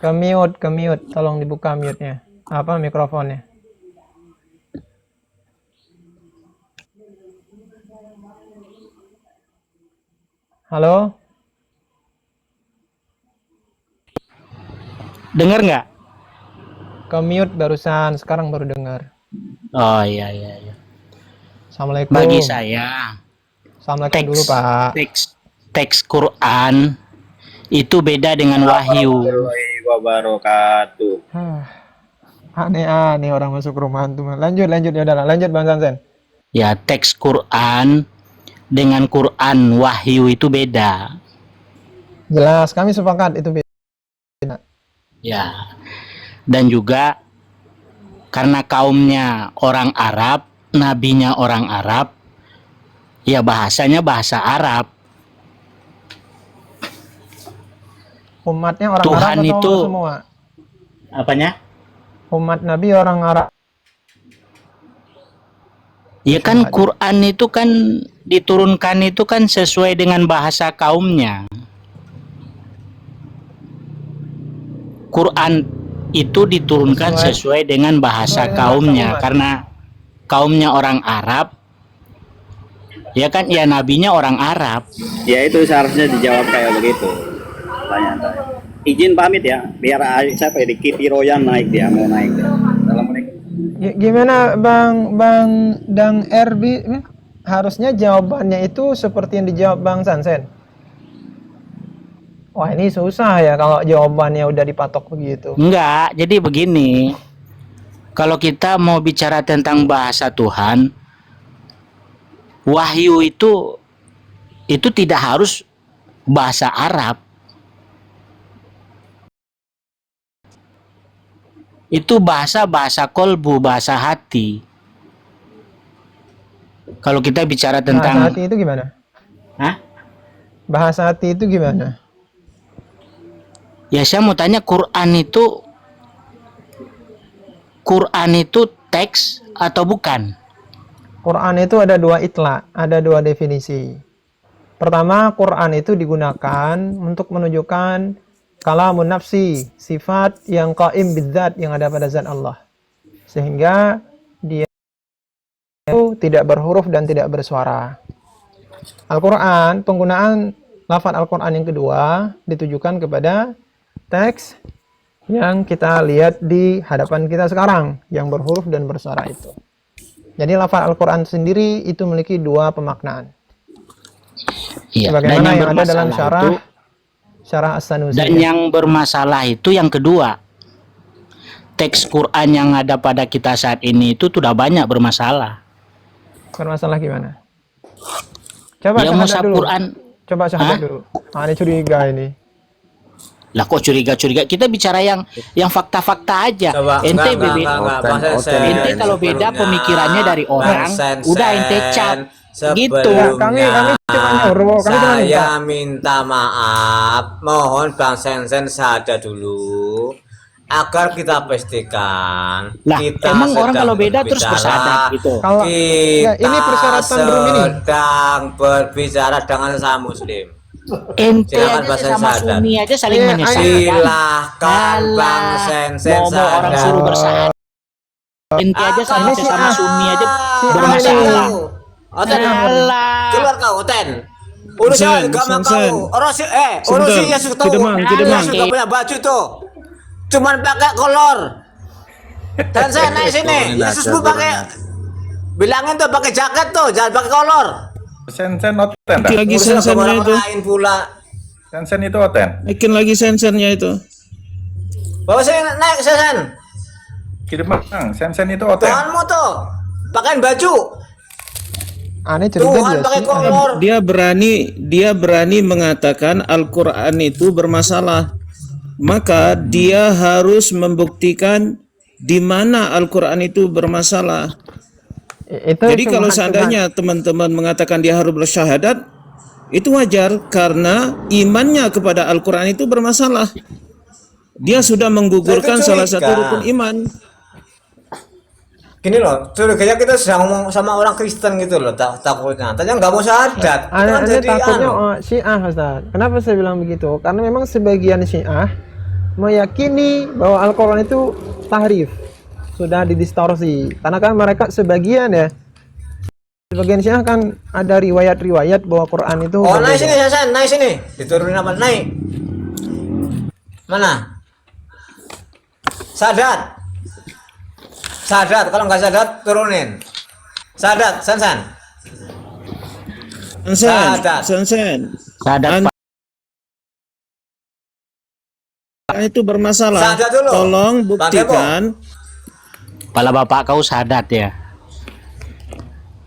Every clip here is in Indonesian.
Ke mute, tolong dibuka mute-nya. Apa mikrofonnya? Halo? Dengar nggak? Ke mute barusan, sekarang baru dengar. Oh iya. Assalamualaikum. Bagi saya, Assalamualaikum dulu, Pak. teks Quran itu beda dengan wahyu. Warahmatullahi wabarakatuh. Aneh-aneh orang masuk rumah tuh. Lanjut ya udah, lanjut Bang Sansen. Ya, teks Quran dengan Quran wahyu itu beda. Jelas, kami sepakat itu beda. Ya. Dan juga karena kaumnya orang Arab, nabinya orang Arab, ya bahasanya bahasa Arab. Umatnya orang Tuhan Arab atau itu semua? apanya? Umat Nabi orang Arab. Ya kan Quran itu kan diturunkan itu kan sesuai dengan bahasa kaumnya. Quran itu diturunkan sesuai dengan bahasa kaumnya karena kaumnya orang Arab. Ya kan, ya nabinya orang Arab. Ya itu seharusnya dijawab kayak begitu. Tanya. Izin pamit ya, biar siapa ya, Kiti Royan naik dia, mau naik dia. Assalamualaikum. Gimana Bang Dang RB? Harusnya jawabannya itu seperti yang dijawab Bang Sansen. Wah, ini susah ya kalau jawabannya udah dipatok begitu. Enggak, jadi begini. Kalau kita mau bicara tentang bahasa Tuhan, wahyu itu tidak harus bahasa Arab. Itu bahasa kolbu, bahasa hati. Kalau kita bicara tentang bahasa hati itu gimana? Hah? Bahasa hati itu gimana? Ya saya mau tanya, Quran itu teks atau bukan? Quran itu ada dua itla, ada dua definisi. Pertama, Quran itu digunakan untuk menunjukkan kalamun nafsi, sifat yang qaim bidzat yang ada pada zat Allah. Sehingga dia itu tidak berhuruf dan tidak bersuara. Al-Quran, penggunaan lafaz Al-Quran yang kedua ditujukan kepada teks yang kita lihat di hadapan kita sekarang, yang berhuruf dan bersuara itu. Jadi lafaz Al-Quran sendiri itu memiliki dua pemaknaan. Iya, Sebagaimana yang ada dalam syarah As-Sanusi. Dan yang bermasalah itu yang kedua. Teks Quran yang ada pada kita saat ini itu sudah banyak bermasalah. Bermasalah gimana? Coba ya syahadat dulu. Quran. Coba syahadat dulu. Ini curiga ini. Lah kok curiga? Kita bicara yang fakta-fakta aja. Coba, ente ente kalau beda pemikirannya dari orang, udah ente cat gitu. Kami cuma nyuruh, saya minta maaf, mohon Bang Sensen sadar dulu agar kita pastikan. Lah, kita emang orang kalau beda terus bersadar gitu. Kalau kita ini persyaratan room ini sedang berbicara dengan sesama muslim. Ente Silakan aja Bang sama Sensen. Sunni aja saling menyesatkan. Silahkan Bang Sensen mau orang suruh bersadar. Ente aja sama Sunni aja bermasalah. Oten, keluar kau Oten. Urusan agama kau. Urusan Yesus tahu. Yesus nggak punya baju tuh. Cuman pakai kolor. Dan saya naik sini. Yesus pun pakai. Bilangin tuh pakai jaket tuh, jangan pakai kolor. Sensen oten dah. Lagi sensennya itu. Sensen itu oten. Naikin lagi sensennya itu. Bawa saya naik Sensen. Kidemang, sensen itu oten. Tuhanmu tuh pakai baju. Aneh curiga Tuhan dia pakai sih. kolor. Dia berani mengatakan Al-Quran itu bermasalah. Maka dia harus membuktikan di mana Al-Quran itu bermasalah. Jadi kalau seandainya teman-teman mengatakan dia harus bersyahadat, itu wajar karena imannya kepada Al-Quran itu bermasalah. Dia sudah menggugurkan salah satu rukun iman. Gini loh, curiganya kita sedang ngomong sama orang Kristen gitu loh, takutnya. Tanya nggak mau syahadat. Aneh takutnya Syiah, Ustaz. Kenapa saya bilang begitu? Karena memang sebagian Syiah meyakini bahwa Al-Quran itu tahrif, sudah didistorsi. Karena kan mereka sebagian Syiah kan ada riwayat-riwayat bahwa Quran itu Oh, naik berbeda. sini, Hasan, naik sini. Diturunin apa? Naik. Mana? Sadat. Sadat, kalau nggak sadat turunin. Sadat, Sansan. Sadat. Sansen. Sadat Pak. Itu bermasalah. Sadat dulu. Tolong Pakai, Bu. buktikan. Kepala bapak kau sadat ya.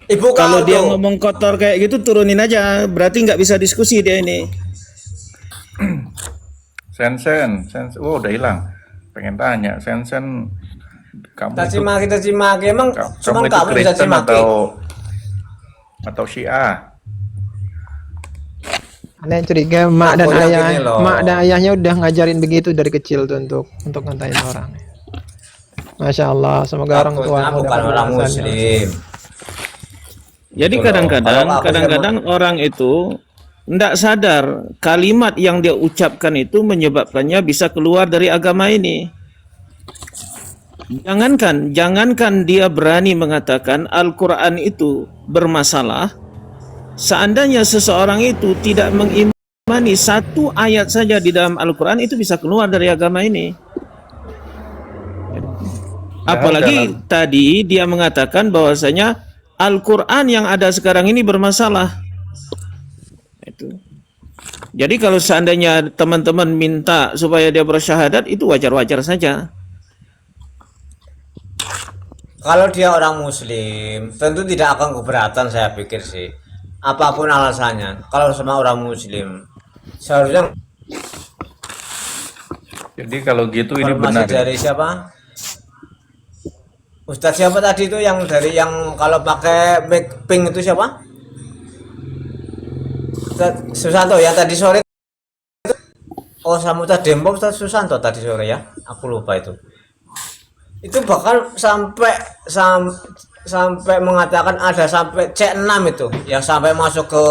Ibu Kalau kau dia tuh. ngomong kotor kayak gitu turunin aja. Berarti nggak bisa diskusi dia ini. Sensen, oh udah hilang. Pengen tanya, Sensen, kamu itu, Caci maki. Emang cuma kamu itu kamu bisa caci Kristen maki. atau Syiah? Aneh curiga mak dan Takutnya ayah, gini loh. mak dan ayahnya udah ngajarin begitu dari kecil tuh untuk ngatain orang. Masya Allah, semoga orang tua Takutnya bukan orang Muslim. Jadi Betul loh. kadang-kadang Kalau aku kadang-kadang orang itu tidak sadar kalimat yang dia ucapkan itu menyebabkannya bisa keluar dari agama ini. Jangankan dia berani mengatakan Al-Quran itu bermasalah, seandainya seseorang itu tidak mengimani satu ayat saja di dalam Al-Quran, itu bisa keluar dari agama ini. Apalagi tadi dia mengatakan bahwasanya Al-Quran yang ada sekarang ini bermasalah. Itu. Jadi kalau seandainya teman-teman minta supaya dia bersyahadat, itu wajar-wajar saja. Kalau dia orang Muslim, tentu tidak akan keberatan, saya pikir sih. Apapun alasannya, kalau sama orang Muslim, seharusnya Jadi kalau gitu ini informasi benar. dari siapa? Ustadz siapa tadi itu yang dari yang kalau pakai mic pink itu siapa? Ustadz Susanto yang tadi sore. Oh, Samuta Dempo Ustadz Susanto tadi sore ya. Aku lupa itu. Itu bahkan sampai mengatakan ada sampai C6 itu yang sampai masuk ke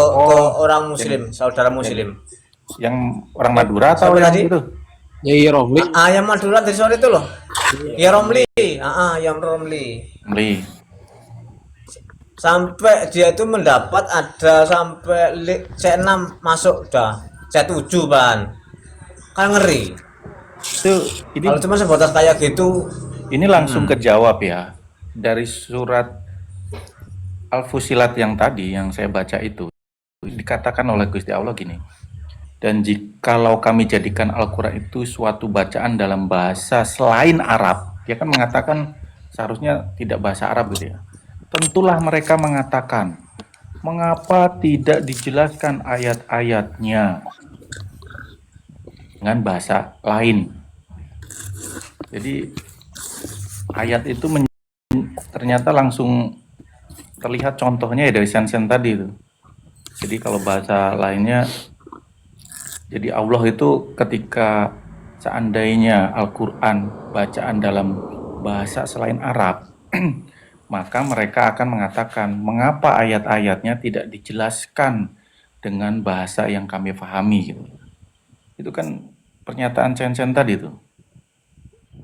orang Muslim, saudara Muslim. Yang orang Madura atau Siapa yang tadi? itu? Yang Madura dari sore itu loh. Ya Romli. Yang Romli. Beli. Sampai dia itu mendapat ada sampai C6 masuk udah C7 ban. Kan ngeri. Itu ini Kalau cuma sebatas kayak gitu, ini langsung kejawab ya dari surat Al-Fusilat yang tadi yang saya baca itu dikatakan oleh Gusti Allah gini. Dan jikalau kami jadikan Al-Quran itu suatu bacaan dalam bahasa selain Arab, dia kan mengatakan seharusnya tidak bahasa Arab gitu ya. Tentulah mereka mengatakan, mengapa tidak dijelaskan ayat-ayatnya dengan bahasa lain. Jadi ayat itu ternyata langsung terlihat contohnya ya dari Sensen tadi itu. Jadi kalau bahasa lainnya, jadi Allah itu ketika seandainya Al-Quran bacaan dalam bahasa selain Arab, maka mereka akan mengatakan, mengapa ayat-ayatnya tidak dijelaskan dengan bahasa yang kami pahami gitu. Itu kan pernyataan Sensen tadi itu.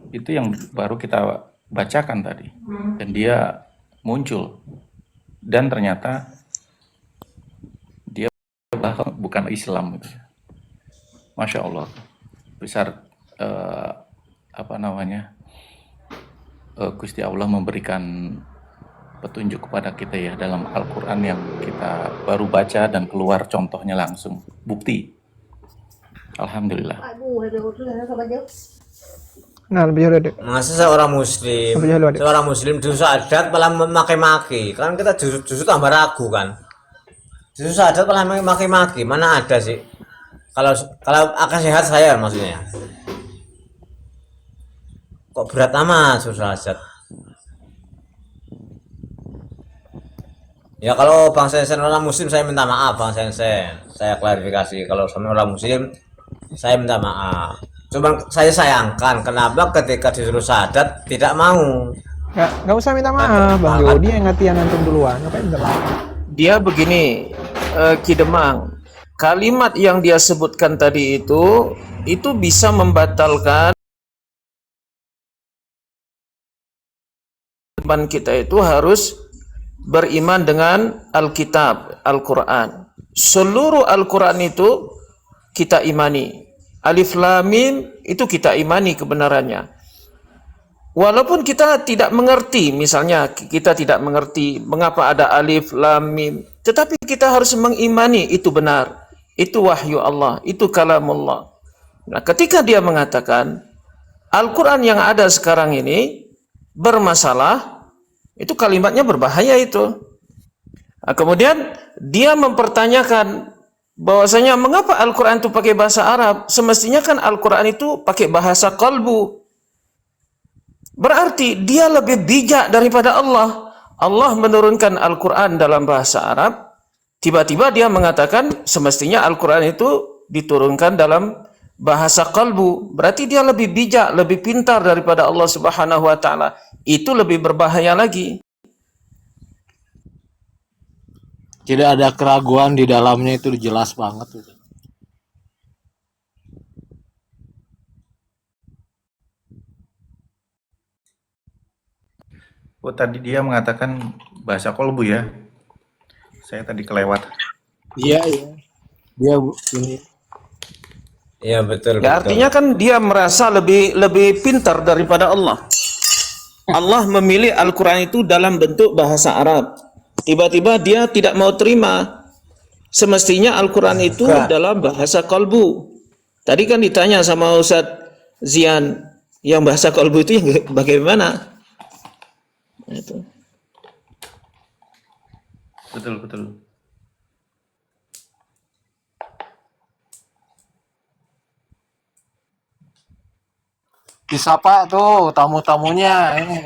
Itu yang baru kita bacakan tadi. Dan dia muncul. Dan ternyata dia bukan Islam gitu. Masya Allah, besar Gusti Allah memberikan petunjuk kepada kita ya dalam Al-Quran yang kita baru baca dan keluar contohnya langsung, bukti. Alhamdulillah. Nah, lebih jauh. masa seorang Muslim dosa adat malah memaki-maki. Kan kita justru tambah ragu kan. Justru adat malah maki-maki, mana ada sih? Kalau akan sehat saya maksudnya. Kok berat amat susah adat. Ya kalau Bang Sensen orang Muslim saya minta maaf Bang Sensen. Saya klarifikasi kalau sama orang Muslim saya minta maaf. Cuman saya sayangkan kenapa ketika disuruh syahadat tidak mau. Nggak usah minta maaf, Bang Jody yang ngatian antum duluan. Ngapain minta maaf? Dia begini, Ki Demang, kalimat yang dia sebutkan tadi itu itu bisa membatalkan kita itu harus beriman dengan Alkitab, Al-Quran. Seluruh Al-Quran itu kita imani. Alif Lam Mim itu kita imani kebenarannya. Walaupun kita tidak mengerti, misalnya kita tidak mengerti mengapa ada Alif Lam Mim, tetapi kita harus mengimani itu benar. Itu wahyu Allah, itu kalamullah. Nah, ketika dia mengatakan Al-Quran yang ada sekarang ini bermasalah, itu kalimatnya berbahaya itu. Nah, kemudian dia mempertanyakan bahwasanya mengapa Al-Quran itu pakai bahasa Arab? Semestinya kan Al-Quran itu pakai bahasa kalbu. Berarti dia lebih bijak daripada Allah. Allah menurunkan Al-Quran dalam bahasa Arab. Tiba-tiba dia mengatakan semestinya Al-Quran itu diturunkan dalam bahasa kalbu. Berarti dia lebih bijak, lebih pintar daripada Allah Subhanahu wa taala. Itu lebih berbahaya lagi. Tidak ada keraguan di dalamnya, itu jelas banget. Oh, tadi dia mengatakan bahasa kolbu ya. Saya tadi kelewat. Iya. Dia ini. Iya betul. Ya, artinya kan dia merasa lebih pintar daripada Allah. Allah memilih Al-Quran itu dalam bentuk bahasa Arab. Tiba-tiba dia tidak mau terima. Semestinya Al-Quran itu dalam bahasa kalbu. Tadi kan ditanya sama Ustadz Zian, yang bahasa kalbu itu yang bagaimana? Itu. Betul. Disapa tuh tamu-tamunya ini.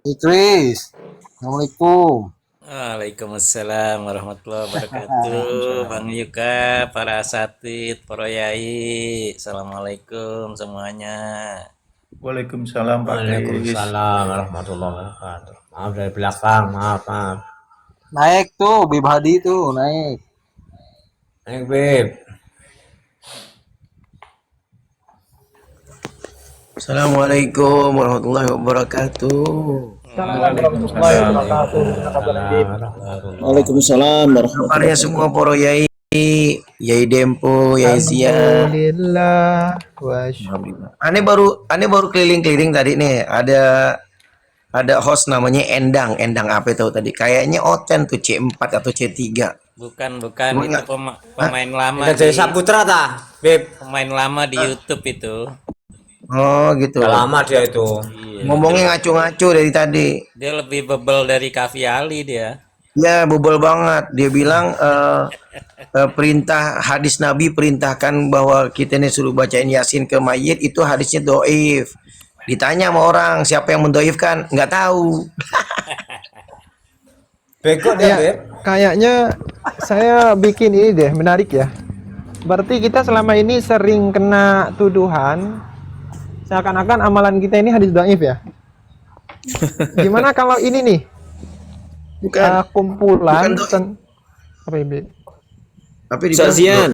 Idris, Assalamualaikum. Waalaikumsalam warahmatullahi wabarakatuh. Bang Yuka, para asatid, para yai, assalamualaikum semuanya. Waalaikumsalam Pak Kris. Waalaikumsalam warahmatullahi wabarakatuh. Maaf dari belakang, maaf. Naik tuh, Bib Hadi tuh naik. Naik Beb. Assalamualaikum warahmatullahi wabarakatuh. Waalaikumsalam warahmatullahi Kabarnya semua para yai, Yai Dempo, Yai Zia. Alhamdulillah wa Ane baru keliling-keliling tadi nih. Ada host namanya Endang apa tahu tadi? Kayaknya Oten tuh C4 atau C3. Bukan, Emang itu enggak? pemain lama Kita jadi di, Saputra ta, Beb. pemain lama di YouTube itu. Oh gitu. Udah lama dia itu. Iya. Ngomongnya ngaco-ngaco dari tadi. Dia lebih bebel dari Kavi Ali dia. Ya bobol banget. Dia bilang perintah hadis Nabi perintahkan bahwa kita ini suruh bacain Yasin ke mayit itu hadisnya doif. Ditanya sama orang siapa yang mendoifkan, nggak tahu. Bego dia, Ya, Beb. kayaknya saya bikin ini deh, menarik ya. Berarti kita selama ini sering kena tuduhan seakan-akan amalan kita ini hadis dhaif ya. Gimana kalau ini nih? Bukan. Kumpulan Bukan dhaif. apa ini? Tapi dibilang Sazian.